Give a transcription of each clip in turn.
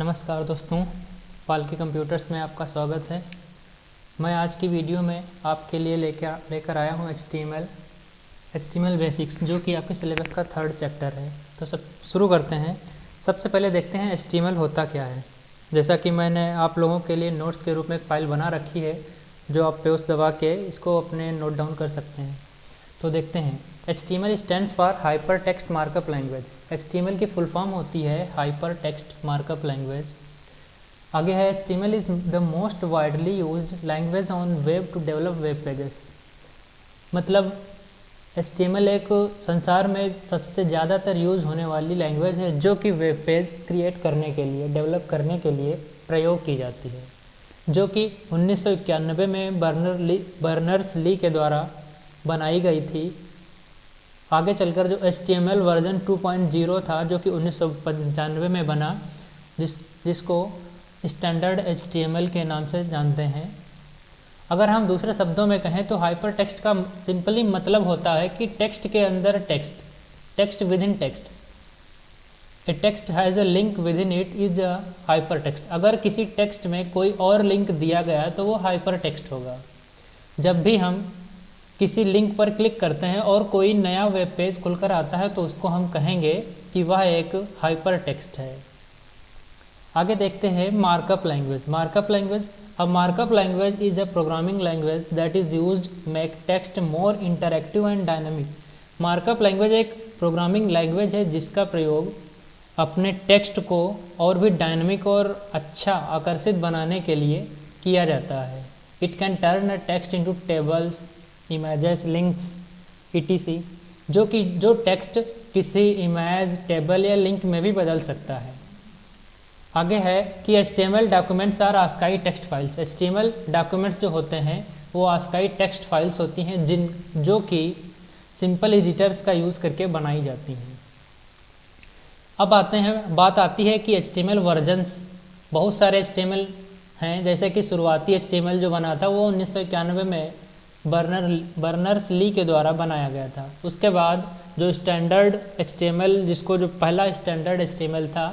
नमस्कार दोस्तों, पालकी कंप्यूटर्स में आपका स्वागत है। मैं आज की वीडियो में आपके लिए लेकर आया हूँ HTML बेसिक्स, जो कि आपके सिलेबस का 3rd चैप्टर है। तो सब शुरू करते हैं। सबसे पहले देखते हैं HTML होता क्या है। जैसा कि मैंने आप लोगों के लिए नोट्स के रूप में एक फ़ाइल बना रखी है, जो आप पे उस दबा के इसको अपने नोट डाउन कर सकते हैं। तो देखते हैं। HTML stands for hyper text markup language. HTML की फुल फॉर्म होती है हाइपर टेक्स्ट मार्कअप लैंग्वेज। आगे है HTML is the most widely used language on web two develop web pages. मतलब HTML एक संसार में सबसे ज़्यादातर यूज़ होने वाली लैंग्वेज है, जो कि वेब पेज क्रिएट करने के लिए, डेवलप करने के लिए प्रयोग की जाती है, जो कि 1991 में बर्नर्स ली के द्वारा बनाई गई थी। आगे चलकर जो HTML वर्जन 2.0 था, जो कि 1995 में बना, जिसको स्टैंडर्ड HTML के नाम से जानते हैं। अगर हम दूसरे शब्दों में कहें तो हाइपर टेक्स्ट का सिंपली मतलब होता है कि टेक्स्ट के अंदर text with in text. A text has a link with in it is a hyper text. अगर किसी टेक्स्ट में कोई और लिंक दिया गया तो वो हाइपर टेक्स्ट होगा। जब भी हम किसी लिंक पर क्लिक करते हैं और कोई नया वेब पेज खुलकर आता है तो उसको हम कहेंगे कि वह एक हाइपर टेक्स्ट है। आगे देखते हैं markup language. A markup language is a programming language that is used to make text more interactive and dynamic. Markup language एक प्रोग्रामिंग लैंग्वेज है जिसका प्रयोग अपने टेक्स्ट को और भी डायनामिक और अच्छा आकर्षित बनाने के लिए किया जाता है। It can turn a text into tables, images, links, etc. जो टेक्स्ट किसी इमेज, टेबल या लिंक में भी बदल सकता है। आगे है कि HTML documents are ASCII text files. HTML documents जो होते हैं वो ASCII टेक्स्ट फाइल्स होती हैं, जो कि सिंपल एडिटर्स का यूज़ करके बनाई जाती हैं। अब बात आती है कि HTML वर्जन्स। बहुत सारे HTML हैं, जैसे कि शुरुआती HTML जो बना था वो 1991 में बर्नर्स ली के द्वारा बनाया गया था। उसके बाद जो स्टैंडर्ड HTML, जिसको जो पहला स्टैंडर्ड HTML था,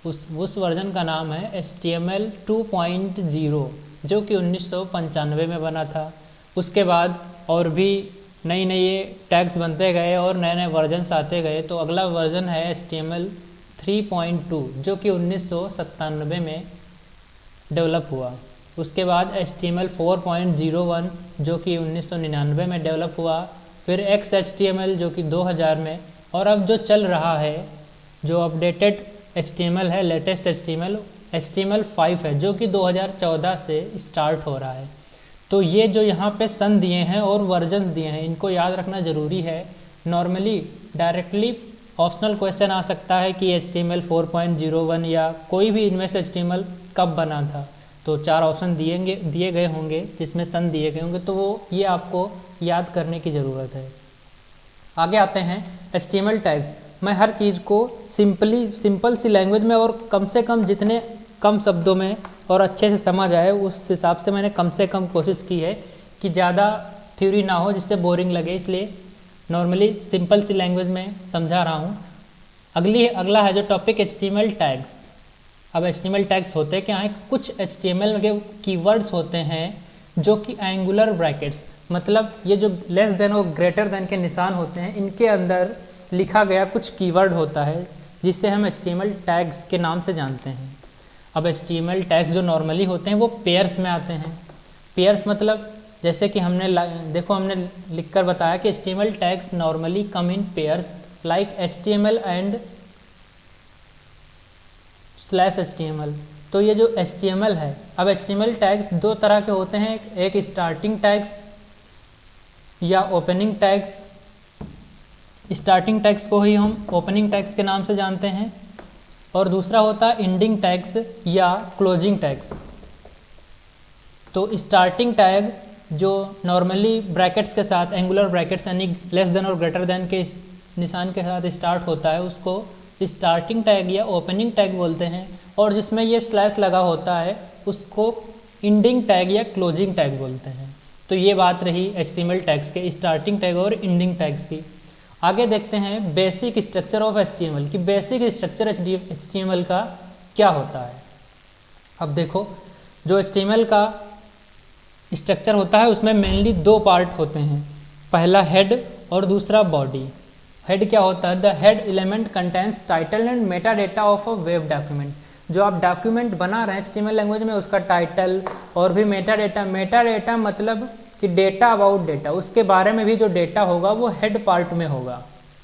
उस वर्जन का नाम है HTML 2.0, जो कि 1995 में बना था। उसके बाद और भी नए टैग्स बनते गए और नए वर्जन्स आते गए। तो अगला वर्जन है HTML 3.2, जो कि 1997 में डेवलप हुआ। उसके बाद HTML 4.01, जो कि 1999 में डेवलप हुआ। फिर XHTML, जो कि 2000 में, और अब जो चल रहा है, जो अपडेटेड HTML है, लेटेस्ट HTML 5 है, जो कि 2014 से स्टार्ट हो रहा है। तो ये जो यहाँ पे सन दिए हैं और वर्जन्स दिए हैं, इनको याद रखना ज़रूरी है। नॉर्मली डायरेक्टली ऑप्शनल क्वेश्चन आ सकता है कि HTML 4.01 या कोई भी इनमें से HTML कब बना था। तो 4 ऑप्शन दिए गए होंगे, जिसमें सन दिए गए होंगे, तो ये आपको याद करने की ज़रूरत है। आगे आते हैं HTML टैग्स। मैं हर चीज़ को सिंपल सी लैंग्वेज में और कम से कम जितने कम शब्दों में और अच्छे से समझ आए, उस हिसाब से मैंने कम से कम कोशिश की है कि ज़्यादा थ्योरी ना हो जिससे बोरिंग लगे, इसलिए नॉर्मली सिंपल सी लैंग्वेज में समझा रहा हूँ। अगला है जो टॉपिक HTML टैग्स। अब HTML टैग्स होते क्या हैं? कुछ HTML के कीवर्ड्स होते हैं जो कि एंगुलर ब्रैकेट्स, मतलब ये जो लेस देन और ग्रेटर देन के निशान होते हैं, इनके अंदर लिखा गया कुछ कीवर्ड होता है, जिससे हम HTML टैग्स के नाम से जानते हैं। अब HTML टैग्स जो नॉर्मली होते हैं वो पेयर्स में आते हैं। पेयर्स मतलब जैसे कि हमने लिखकर बताया कि HTML tags normally come in pairs like HTML and /HTML। तो ये जो HTML है, अब HTML टैग्स 2 तरह के होते हैं, एक स्टार्टिंग टैग्स या ओपनिंग टैग्स। स्टार्टिंग टैग्स को ही हम ओपनिंग टैग्स के नाम से जानते हैं, और दूसरा होता है एंडिंग टैग्स या क्लोजिंग टैग्स। तो स्टार्टिंग टैग जो नॉर्मली ब्रैकेट्स के साथ, एंगुलर ब्रैकेट्स यानी लेस देन और ग्रेटर देन के निशान के साथ स्टार्ट होता है, उसको स्टार्टिंग टैग या ओपनिंग टैग बोलते हैं। और जिसमें ये स्लैश लगा होता है उसको एंडिंग टैग या क्लोजिंग टैग बोलते हैं। तो ये बात रही HTML टैग्स के स्टार्टिंग टैग और एंडिंग टैग्स की। आगे देखते हैं बेसिक स्ट्रक्चर ऑफ HTML कि बेसिक स्ट्रक्चर HTML का क्या होता है। अब देखो, जो HTML का स्ट्रक्चर होता है उसमें मेनली दो पार्ट होते हैं, पहला हेड और दूसरा बॉडी। हेड क्या होता है? The head element contents title and Meta data of a web document. जो आप डॉक्यूमेंट बना रहे हैं HTML लैंग्वेज में, उसका टाइटल और भी मेटा डेटा। मेटा डेटा मतलब कि डेटा अबाउट डेटा, उसके बारे में भी जो डेटा होगा वो हेड पार्ट में होगा।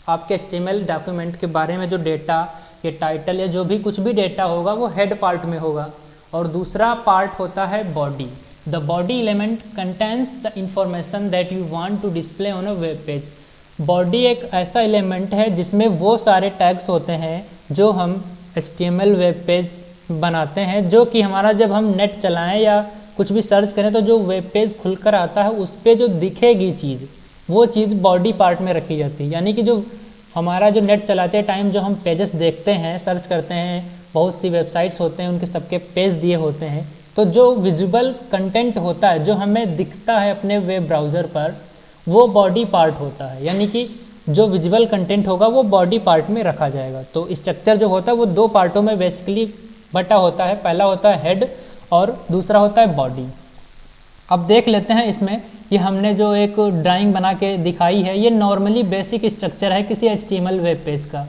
आपके HTML डॉक्यूमेंट के बारे में जो डेटा, ये टाइटल या जो भी कुछ भी डेटा होगा वो हेड पार्ट में होगा। और दूसरा पार्ट होता है body. The body element contains the information that you want to display on a web page. Body एक ऐसा एलिमेंट है जिसमें वो सारे टैग्स होते हैं जो हम HTML वेब पेज बनाते हैं, जो कि हमारा जब हम नेट चलाएं या कुछ भी सर्च करें तो जो वेब पेज खुलकर आता है उस पर जो दिखेगी चीज़, वो चीज़ बॉडी पार्ट में रखी जाती है। यानी कि जो हमारा जो नेट चलाते टाइम जो हम पेजेस देखते हैं, सर्च करते हैं, बहुत सी वेबसाइट्स होते हैं, उनके सबके पेज दिए होते हैं, तो जो विजुअल कंटेंट होता है जो हमें दिखता है अपने वेब ब्राउज़र पर, वो बॉडी पार्ट होता है। यानी कि जो विजुअल कंटेंट होगा वो बॉडी पार्ट में रखा जाएगा। तो स्ट्रक्चर जो होता है वो दो पार्टों में बेसिकली बटा होता है, पहला होता है हेड और दूसरा होता है बॉडी। अब देख लेते हैं इसमें, ये हमने जो एक ड्राइंग बना के दिखाई है, ये नॉर्मली बेसिक स्ट्रक्चर है किसी HTML वेब पेज का।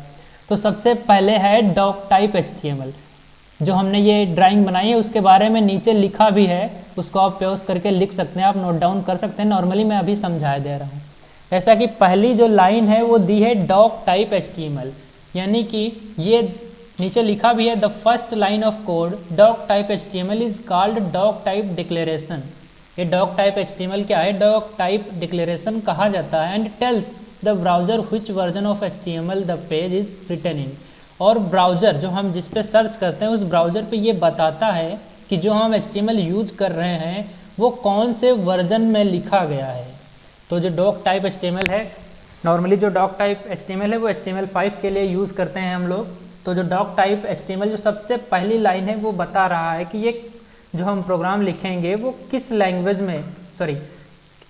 तो सबसे पहले है डॉक टाइप HTML। जो हमने ये ड्राइंग बनाई है उसके बारे में नीचे लिखा भी है, उसको आप पॉज करके लिख सकते हैं, आप नोट डाउन कर सकते हैं। नॉर्मली मैं अभी समझा दे रहा हूँ। ऐसा कि पहली जो लाइन है वो दी है डॉक टाइप HTML, यानी कि ये नीचे लिखा भी है the first line of code doc type HTML is called doc type declaration. ये डॉक टाइप HTML क्या है? डॉक टाइप डिक्लेरेशन कहा जाता है। And tells the browser which version of HTML the page is written in. और browser जो हम जिस पे सर्च करते हैं उस ब्राउज़र पे ये बताता है कि जो हम HTML यूज कर रहे हैं वो कौन से वर्जन में लिखा गया है। तो जो डॉक टाइप HTML है, नॉर्मली जो डॉक टाइप HTML है वो HTML5 के लिए यूज़ करते हैं हम लोग। तो जो डॉक टाइप HTML जो सबसे पहली लाइन है वो बता रहा है कि ये जो हम प्रोग्राम लिखेंगे वो किस लैंग्वेज में,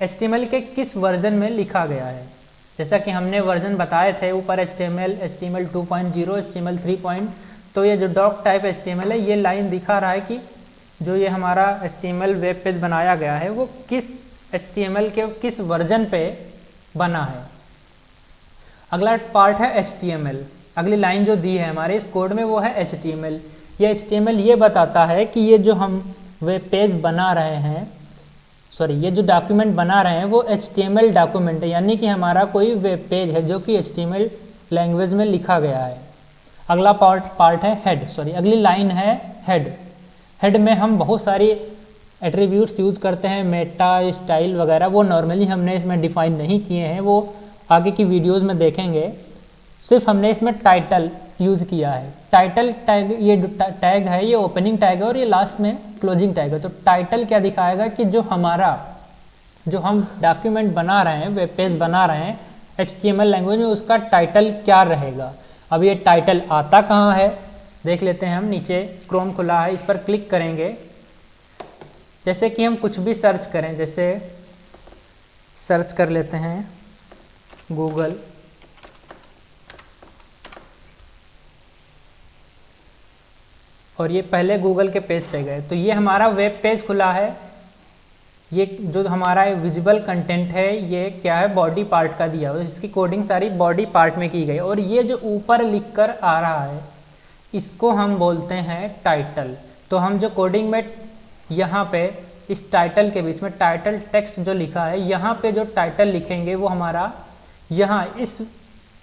HTML के किस वर्जन में लिखा गया है। जैसा कि हमने वर्जन बताए थे ऊपर, HTML 2.0, HTML 3. तो ये जो डॉक टाइप HTML है, ये लाइन दिखा रहा है कि जो ये हमारा HTML वेब पेज बनाया गया है वो किस HTML के किस वर्जन पे बना है। अगला पार्ट है HTML। अगली लाइन जो दी है हमारे इस कोड में वो है HTML। ये HTML ये बताता है कि ये जो हम वेब पेज बना रहे हैं, ये जो डॉक्यूमेंट बना रहे हैं वो HTML डॉक्यूमेंट है, यानी कि हमारा कोई वेब पेज है जो कि HTML लैंग्वेज में लिखा गया है। अगला पार्ट है हेड, अगली लाइन है हेड। हेड में हम बहुत सारी एट्रीब्यूट्स यूज़ करते हैं, मेटा, स्टाइल वगैरह, वो नॉर्मली हमने इसमें डिफाइन नहीं किए हैं, वो आगे की वीडियोस में देखेंगे। सिर्फ हमने इसमें टाइटल यूज़ किया है। टाइटल टैग, ये टैग है ये ओपनिंग टैग है और ये लास्ट में क्लोजिंग टैग है। तो टाइटल क्या दिखाएगा कि जो हम डॉक्यूमेंट बना रहे हैं, वेब पेज बना रहे हैं HTML लैंग्वेज में, उसका टाइटल क्या रहेगा। अब ये टाइटल आता कहाँ है देख लेते हैं हम। नीचे क्रोम खुला है, इस पर क्लिक करेंगे। जैसे कि हम कुछ भी सर्च करें, जैसे सर्च कर लेते हैं गूगल, और ये पहले गूगल के पेज पे गए तो ये हमारा वेब पेज खुला है। ये जो हमारा विजुअल कंटेंट है ये क्या है, बॉडी पार्ट का दिया हुआ है, इसकी कोडिंग सारी बॉडी पार्ट में की गई। और ये जो ऊपर लिखकर आ रहा है इसको हम बोलते हैं टाइटल। तो हम जो कोडिंग में यहाँ पे इस टाइटल के बीच में टाइटल टेक्स्ट जो लिखा है, यहाँ पे जो टाइटल लिखेंगे वो हमारा यहाँ इस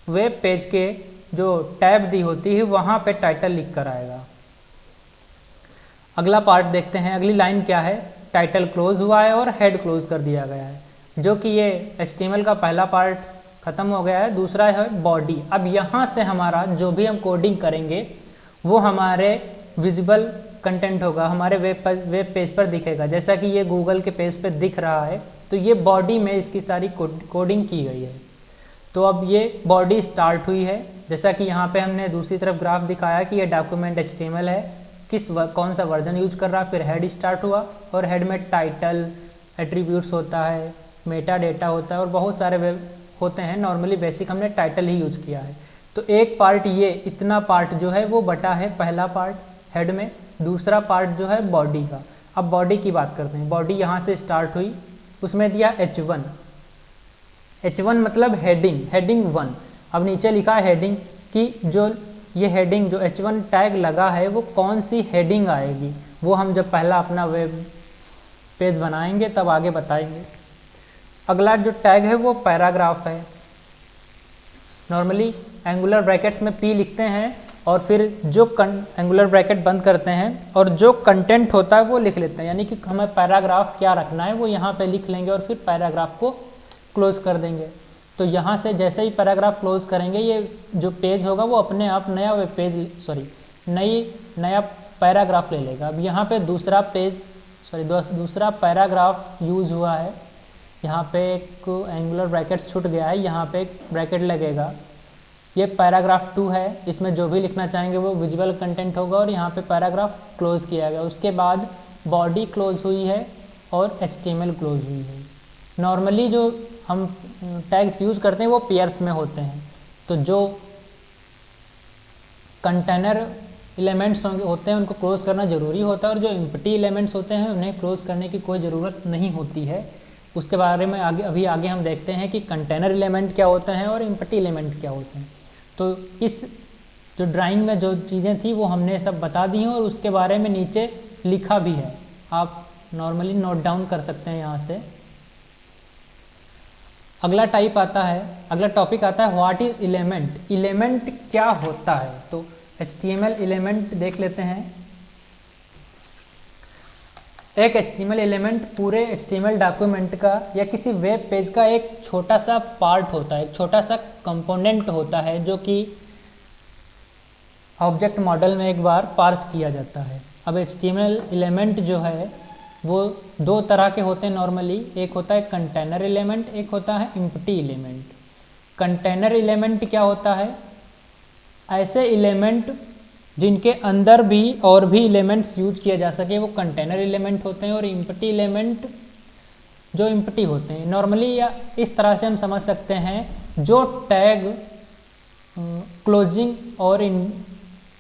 वेब पेज के जो टैब दी होती है वहाँ पे टाइटल लिख कर आएगा। अगला पार्ट देखते हैं। अगली लाइन क्या है, टाइटल क्लोज हुआ है और हेड क्लोज कर दिया गया है, जो कि ये HTML का पहला पार्ट ख़त्म हो गया है। दूसरा है बॉडी। अब यहाँ से हमारा जो भी हम कोडिंग करेंगे वो हमारे विजुअल कंटेंट होगा, हमारे वेब पेज पर दिखेगा। जैसा कि ये गूगल के पेज पर दिख रहा है तो ये बॉडी में इसकी सारी कोडिंग की गई है। तो अब ये बॉडी स्टार्ट हुई है। जैसा कि यहाँ पे हमने दूसरी तरफ ग्राफ दिखाया कि ये डॉक्यूमेंट HTML है, कौन सा वर्जन यूज कर रहा है। फिर हेड स्टार्ट हुआ और हेड में टाइटल, एट्रीब्यूट्स होता है, मेटा डेटा होता है और बहुत सारे वेब होते हैं। नॉर्मली बेसिक हमने टाइटल ही यूज किया है। तो एक पार्ट ये इतना पार्ट जो है वो बटा है पहला पार्ट हेड में। दूसरा पार्ट जो है बॉडी का। अब बॉडी की बात करते हैं। बॉडी यहाँ से स्टार्ट हुई, उसमें दिया H1। H1 मतलब हेडिंग, हेडिंग 1। अब नीचे लिखा है हेडिंग कि जो ये हेडिंग जो H1 टैग लगा है वो कौन सी हेडिंग आएगी, वो हम जब पहला अपना वेब पेज बनाएंगे तब आगे बताएंगे। अगला जो टैग है वो पैराग्राफ है। नॉर्मली एंगुलर ब्रैकेट्स में P लिखते हैं और फिर जो एंगुलर ब्रैकेट बंद करते हैं और जो कंटेंट होता है वो लिख लेते हैं, यानी कि हमें पैराग्राफ क्या रखना है वो यहाँ पे लिख लेंगे और फिर पैराग्राफ को क्लोज कर देंगे। तो यहाँ से जैसे ही पैराग्राफ क्लोज करेंगे ये जो पेज होगा वो अपने आप नया वेब पेज नया पैराग्राफ ले लेगा। अब यहाँ पे दूसरा पैराग्राफ यूज हुआ है। यहाँ पे एक एंगुलर ब्रैकेट छूट गया है, यहाँ पे एक ब्रैकेट लगेगा। ये पैराग्राफ 2 है, इसमें जो भी लिखना चाहेंगे वो विजुअल कंटेंट होगा और यहाँ पे पैराग्राफ क्लोज किया गया। उसके बाद बॉडी क्लोज हुई है और HTML क्लोज हुई है। नॉर्मली जो हम टैग्स यूज़ करते हैं वो पेयर्स में होते हैं, तो जो कंटेनर एलिमेंट्स होते हैं उनको क्लोज करना ज़रूरी होता है और जो एम्प्टी एलिमेंट्स होते हैं उन्हें क्लोज करने की कोई ज़रूरत नहीं होती है। उसके बारे में अभी आगे हम देखते हैं कि कंटेनर एलिमेंट क्या होते हैं और एम्प्टी एलिमेंट क्या होते हैं। तो इस जो ड्राइंग में जो चीज़ें थी वो हमने सब बता दी हैं और उसके बारे में नीचे लिखा भी है, आप नॉर्मली नोट डाउन कर सकते हैं यहाँ से। अगला टॉपिक आता है व्हाट इज एलिमेंट। एलिमेंट क्या होता है, तो HTML एलिमेंट देख लेते हैं। एक HTML एलिमेंट पूरे HTML डॉक्यूमेंट का या किसी वेब पेज का एक छोटा सा पार्ट होता है, एक छोटा सा कंपोनेंट होता है जो कि ऑब्जेक्ट मॉडल में एक बार पार्स किया जाता है। अब HTML एलिमेंट जो है वो 2 तरह के होते हैं नॉर्मली, एक होता है कंटेनर एलिमेंट, एक होता है एम्प्टी एलिमेंट। कंटेनर एलिमेंट क्या होता है, ऐसे एलिमेंट जिनके अंदर भी और भी एलिमेंट्स यूज किया जा सके वो कंटेनर एलिमेंट होते हैं। और एम्प्टी एलिमेंट जो एम्प्टी होते हैं नॉर्मली, या इस तरह से हम समझ सकते हैं जो टैग क्लोजिंग और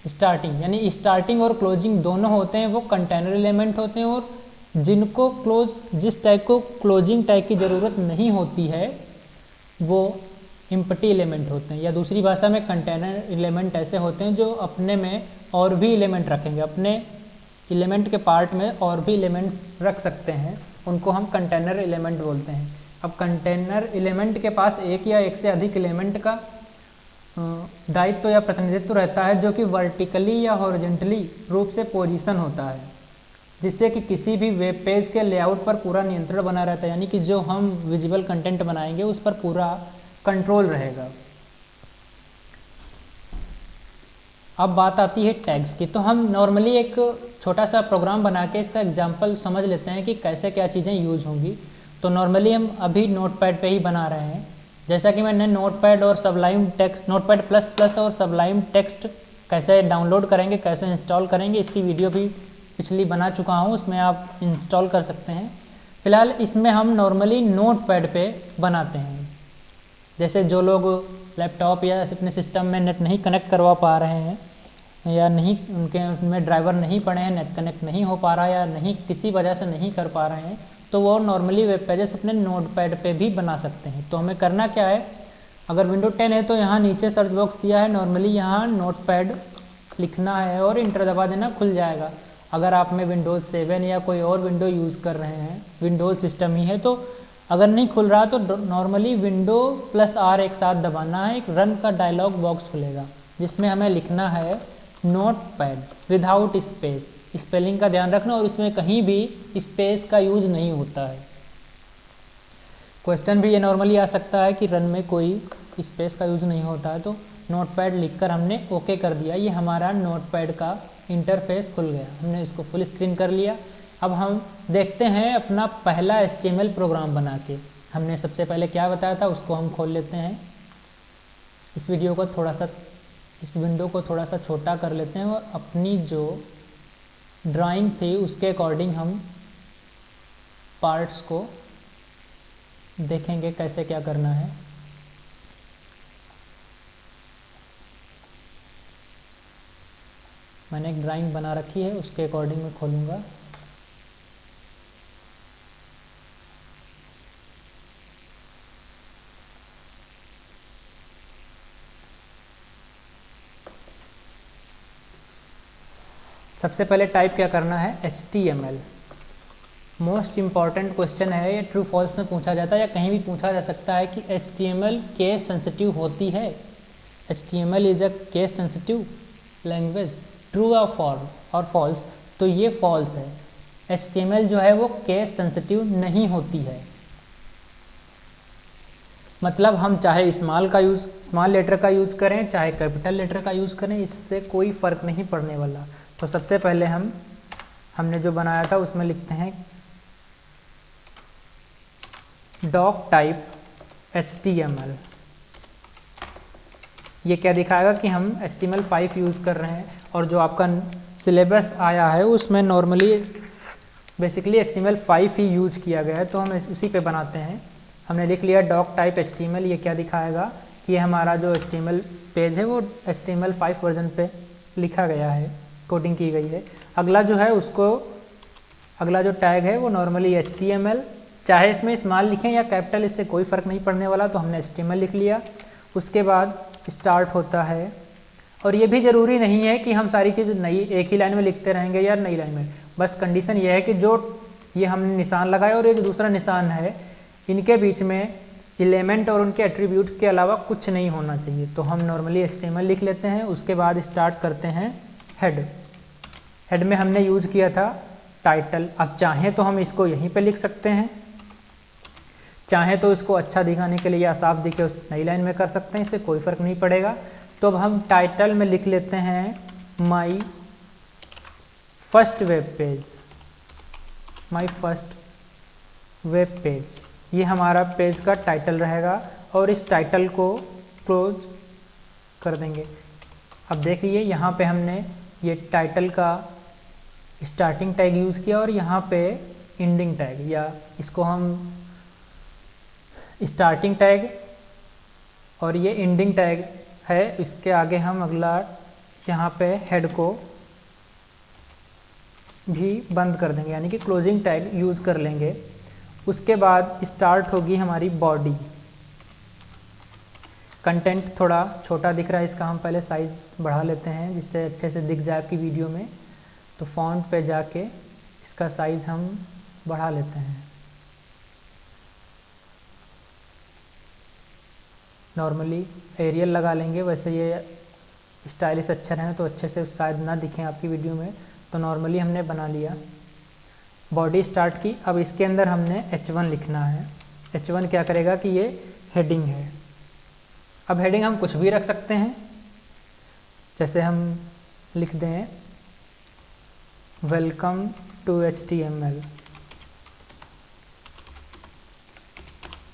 स्टार्टिंग, यानी स्टार्टिंग और क्लोजिंग दोनों होते हैं वो कंटेनर एलिमेंट होते हैं। और जिस टैग को क्लोजिंग टैग की ज़रूरत नहीं होती है वो एम्प्टी एलिमेंट होते हैं। या दूसरी भाषा में कंटेनर एलिमेंट ऐसे होते हैं जो अपने में और भी एलिमेंट रखेंगे, अपने एलिमेंट के पार्ट में और भी एलिमेंट्स रख सकते हैं, उनको हम कंटेनर एलिमेंट बोलते हैं। अब कंटेनर एलिमेंट के पास एक या एक से अधिक एलिमेंट का दायित्व या प्रतिनिधित्व रहता है जो कि वर्टिकली या हॉरिजॉन्टली रूप से पोजीशन होता है, जिससे कि किसी भी वेब पेज के लेआउट पर पूरा नियंत्रण बना रहता है, यानी कि जो हम विजुअल कंटेंट बनाएंगे उस पर पूरा कंट्रोल रहेगा। अब बात आती है टैग्स की, तो हम नॉर्मली एक छोटा सा प्रोग्राम बना के इसका एग्जांपल समझ लेते हैं कि कैसे क्या चीज़ें यूज होंगी। तो नॉर्मली हम अभी नोटपैड पे ही बना रहे हैं। जैसा कि मैंने नोटपैड और Sublime text, notepad plus plus और सबलाइम टेक्स्ट कैसे डाउनलोड करेंगे, कैसे इंस्टॉल करेंगे, इसकी वीडियो भी पिछली बना चुका हूँ, उसमें आप इंस्टॉल कर सकते हैं। फिलहाल इसमें हम नॉर्मली नोटपैड पे बनाते हैं। जैसे जो लोग लैपटॉप या अपने सिस्टम में नेट नहीं कनेक्ट करवा पा रहे हैं या नहीं, उनमें ड्राइवर नहीं पड़े हैं, नेट कनेक्ट नहीं हो पा रहा है या नहीं किसी वजह से नहीं कर पा रहे हैं, तो वो नॉर्मली वेब पेजेस अपने नोटपैड पे भी बना सकते हैं। तो हमें करना क्या है, अगर विंडो 10 है तो यहाँ नीचे सर्च बॉक्स दिया है, नॉर्मली यहाँ नोटपैड लिखना है और इंटर दबा देना, खुल जाएगा। अगर आप में विंडोज़ 7 या कोई और विंडो यूज़ कर रहे हैं, विंडोज़ सिस्टम ही है, तो अगर नहीं खुल रहा तो नॉर्मली विंडो प्लस R एक साथ दबाना है, एक रन का डायलॉग बॉक्स खुलेगा जिसमें हमें लिखना है नोटपैड विदाउट स्पेस। स्पेलिंग का ध्यान रखना और इसमें कहीं भी स्पेस का यूज नहीं होता है। क्वेश्चन भी ये नॉर्मली आ सकता है कि रन में कोई स्पेस का यूज नहीं होता है, तो नोटपैड लिखकर हमने ओके कर दिया। ये हमारा नोटपैड का इंटरफेस खुल गया, हमने इसको फुल स्क्रीन कर लिया। अब हम देखते हैं अपना पहला HTML प्रोग्राम बना के। हमने सबसे पहले क्या बताया था उसको हम खोल लेते हैं। इस विंडो को थोड़ा सा छोटा कर लेते हैं और अपनी जो ड्राइंग थी उसके अकॉर्डिंग हम पार्ट्स को देखेंगे कैसे क्या करना है। मैंने एक ड्राइंग बना रखी है, उसके अकॉर्डिंग मैं खोलूँगा। सबसे पहले टाइप क्या करना है, HTML। मोस्ट इम्पॉर्टेंट क्वेश्चन है ये, ट्रू फॉल्स में पूछा जाता है या कहीं भी पूछा जा सकता है कि HTML केस सेंसिटिव होती है। HTML is a case sensitive language, true और फॉल्स। तो ये फॉल्स है, HTML जो है वो केस सेंसिटिव नहीं होती है। मतलब हम चाहे स्मॉल लेटर का यूज़ करें, चाहे कैपिटल लेटर का यूज़ करें, इससे कोई फ़र्क नहीं पड़ने वाला। तो सबसे पहले हमने जो बनाया था उसमें लिखते हैं डॉक टाइप HTML। ये क्या दिखाएगा कि हम HTML5 यूज़ कर रहे हैं, और जो आपका सिलेबस आया है उसमें नॉर्मली बेसिकली HTML5 ही यूज़ किया गया है, तो हम उसी पे बनाते हैं। हमने लिख लिया डॉक टाइप HTML। ये क्या दिखाएगा कि हमारा जो HTML पेज है वो HTML5 वर्जन पे लिखा गया है, कोडिंग की गई है। अगला जो है अगला जो टैग है वो नॉर्मली HTML, चाहे इसमें स्मॉल लिखें या कैपिटल, इससे कोई फ़र्क नहीं पड़ने वाला, तो हमने HTML लिख लिया। उसके बाद स्टार्ट होता है, और ये भी ज़रूरी नहीं है कि हम सारी चीज़ नई एक ही लाइन में लिखते रहेंगे या नई लाइन में। बस कंडीशन ये है कि जो ये हमने निशान लगाया और ये जो दूसरा निशान है, इनके बीच में एलिमेंट और उनके एट्रीब्यूट्स के अलावा कुछ नहीं होना चाहिए। तो हम नॉर्मली HTML लिख लेते हैं। उसके बाद स्टार्ट करते हैं हेड में हमने यूज़ किया था टाइटल। अब चाहें तो हम इसको यहीं पे लिख सकते हैं, चाहें तो इसको अच्छा दिखाने के लिए या साफ दिखे उस नई लाइन में कर सकते हैं, इससे कोई फ़र्क नहीं पड़ेगा। तो अब हम टाइटल में लिख लेते हैं माई फर्स्ट वेब पेज। ये हमारा पेज का टाइटल रहेगा, और इस टाइटल को क्लोज कर देंगे। अब देखिए यहाँ पे हमने ये टाइटल का स्टार्टिंग टैग यूज़ किया और यहाँ पे एंडिंग टैग, या इसको हम स्टार्टिंग टैग और ये एंडिंग टैग है। इसके आगे हम अगला यहाँ पे हेड को भी बंद कर देंगे, यानी कि क्लोजिंग टैग यूज़ कर लेंगे। उसके बाद स्टार्ट होगी हमारी बॉडी। कंटेंट थोड़ा छोटा दिख रहा है, इसका हम पहले साइज़ बढ़ा लेते हैं जिससे अच्छे से दिख जाए आपकी वीडियो में। तो फॉन्ट पे जाके इसका साइज़ हम बढ़ा लेते हैं। नॉर्मली एरियल लगा लेंगे, वैसे ये स्टाइलिश अक्षर हैं तो अच्छे से शायद ना दिखें आपकी वीडियो में, तो नॉर्मली हमने बना लिया। बॉडी स्टार्ट की। अब इसके अंदर हमने H1 लिखना है। H1 क्या करेगा कि ये हेडिंग है। अब हेडिंग हम कुछ भी रख सकते हैं, जैसे हम लिख दें welcome to HTML,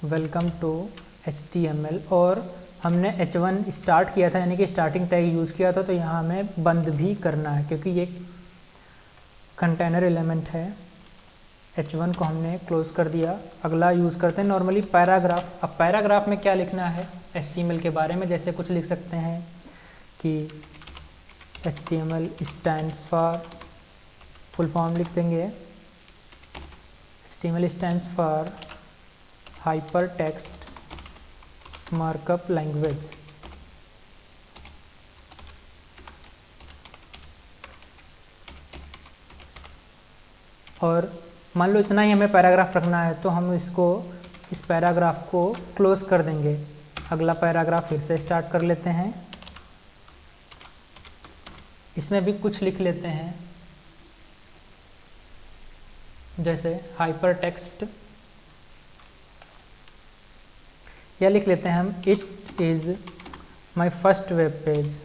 welcome to HTML। और हमने H1 स्टार्ट किया था, यानी कि स्टार्टिंग टैग यूज़ किया था, तो यहाँ हमें बंद भी करना है क्योंकि ये कंटेनर एलिमेंट है। H1 को हमने क्लोज कर दिया। अगला यूज़ करते हैं नॉर्मली पैराग्राफ। अब पैराग्राफ में क्या लिखना है HTML के बारे में, जैसे कुछ लिख सकते हैं कि HTML stands for, full form लिख देंगे HTML stands for hyper text markup language. और मान लो इतना ही हमें पैराग्राफ रखना है, तो हम इस पैराग्राफ को क्लोज कर देंगे। अगला पैराग्राफ फिर से स्टार्ट कर लेते हैं। इसमें भी कुछ लिख लेते हैं, जैसे हाइपर टेक्स्ट, या लिख लेते हैं हम it is my first web page,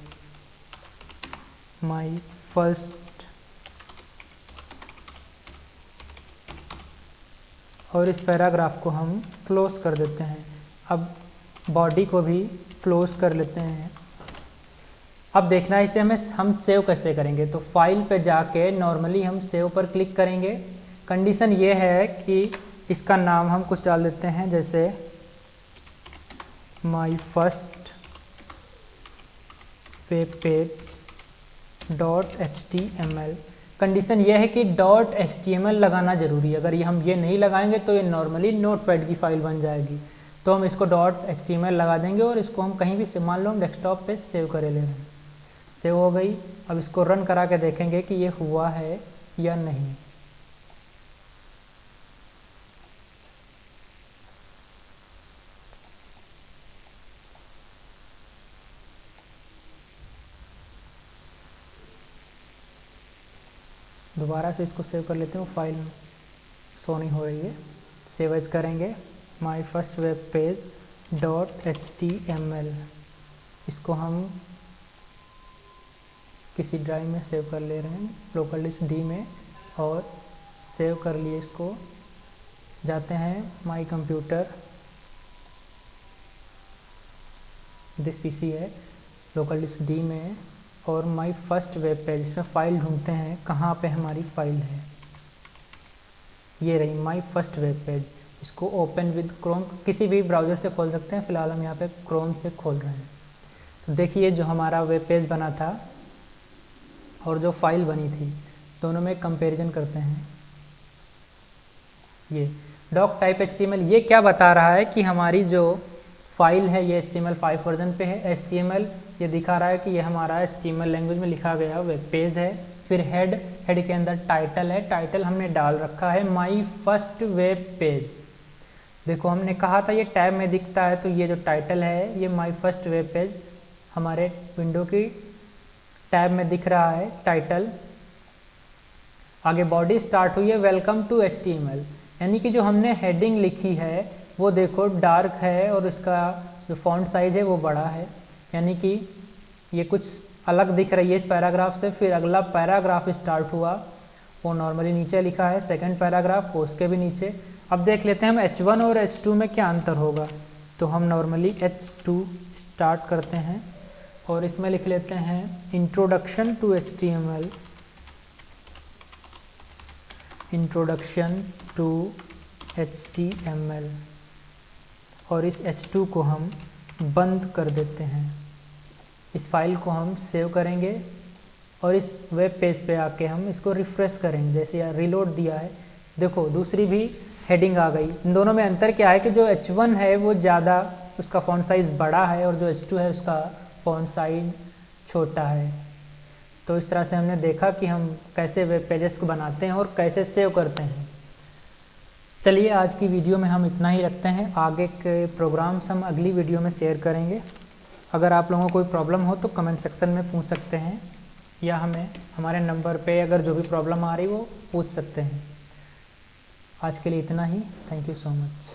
my first. और इस पैराग्राफ को हम क्लोज कर देते हैं। अब बॉडी को भी क्लोज कर लेते हैं। अब देखना है इसे हम सेव कैसे करेंगे। तो फाइल पे जाके नॉर्मली हम सेव पर क्लिक करेंगे। कंडीशन ये है कि इसका नाम हम कुछ डाल देते हैं, जैसे my first web page .html। Condition यह है कि .html लगाना ज़रूरी है। अगर हम ये नहीं लगाएंगे तो ये नॉर्मली नोटपैड की फ़ाइल बन जाएगी। तो हम इसको .html लगा देंगे और इसको हम कहीं भी मान लो हम डेस्कटॉप पे सेव करे ले रहे हैं। सेव हो गई। अब इसको रन करा के देखेंगे कि ये हुआ है या नहीं। दोबारा से इसको सेव कर लेते हैं। फाइल शो नहीं हो रही है। सेव एज करेंगे my first web page .html। इसको हम किसी ड्राइव में सेव कर ले रहे हैं, लोकल डिस्क डी में, और सेव कर लिए। इसको जाते हैं माई कंप्यूटर, दिस पीसी है, लोकल डिस्क डी में, और माई फर्स्ट वेब पेज। इसमें फ़ाइल ढूंढते हैं कहाँ पे हमारी फ़ाइल है। ये रही माई फर्स्ट वेब पेज। इसको ओपन विद क्रोम, किसी भी ब्राउज़र से खोल सकते हैं। फ़िलहाल हम यहाँ पे क्रोम से खोल रहे हैं। तो देखिए जो हमारा वेब पेज बना था और जो फाइल बनी थी, दोनों में कंपैरिजन करते हैं। ये डॉक टाइप HTML ये क्या बता रहा है कि हमारी जो फाइल है ये HTML5 वर्जन पे है। HTML ये दिखा रहा है कि ये हमारा HTML लैंग्वेज में लिखा गया वेब पेज है। फिर हेड के अंदर टाइटल है। टाइटल हमने डाल रखा है माई फर्स्ट वेब पेज। देखो हमने कहा था ये टैब में दिखता है, तो ये जो टाइटल है ये माई फर्स्ट वेब पेज हमारे विंडो की टैब में दिख रहा है टाइटल। आगे बॉडी स्टार्ट हुई है वेलकम टू HTML, यानी कि जो हमने हेडिंग लिखी है वो देखो डार्क है और इसका जो फॉन्ट साइज है वो बड़ा है, यानी कि ये कुछ अलग दिख रही है इस पैराग्राफ से। फिर अगला पैराग्राफ स्टार्ट हुआ, वो नॉर्मली नीचे लिखा है। सेकंड पैराग्राफ वो उसके भी नीचे। अब देख लेते हैं हम H1 और H2 में क्या अंतर होगा। तो हम नॉर्मली H2 स्टार्ट करते हैं और इसमें लिख लेते हैं introduction to HTML, introduction to HTML, और इस H2 को हम बंद कर देते हैं। इस फाइल को हम सेव करेंगे और इस वेब पेज पे आके हम इसको रिफ्रेश करेंगे। जैसे यार रीलोड दिया है, देखो दूसरी भी हेडिंग आ गई। इन दोनों में अंतर क्या है कि जो H1 है वो ज़्यादा, उसका फॉन्ट साइज़ बड़ा है, और जो H2 है उसका फॉन्ट साइज छोटा है। तो इस तरह से हमने देखा कि हम कैसे वेब पेजेस को बनाते हैं और कैसे सेव करते हैं। चलिए आज की वीडियो में हम इतना ही रखते हैं। आगे के प्रोग्राम्स हम अगली वीडियो में शेयर करेंगे। अगर आप लोगों को कोई प्रॉब्लम हो तो कमेंट सेक्शन में पूछ सकते हैं, या हमें हमारे नंबर पे अगर जो भी प्रॉब्लम आ रही वो पूछ सकते हैं। आज के लिए इतना ही। Thank you so much.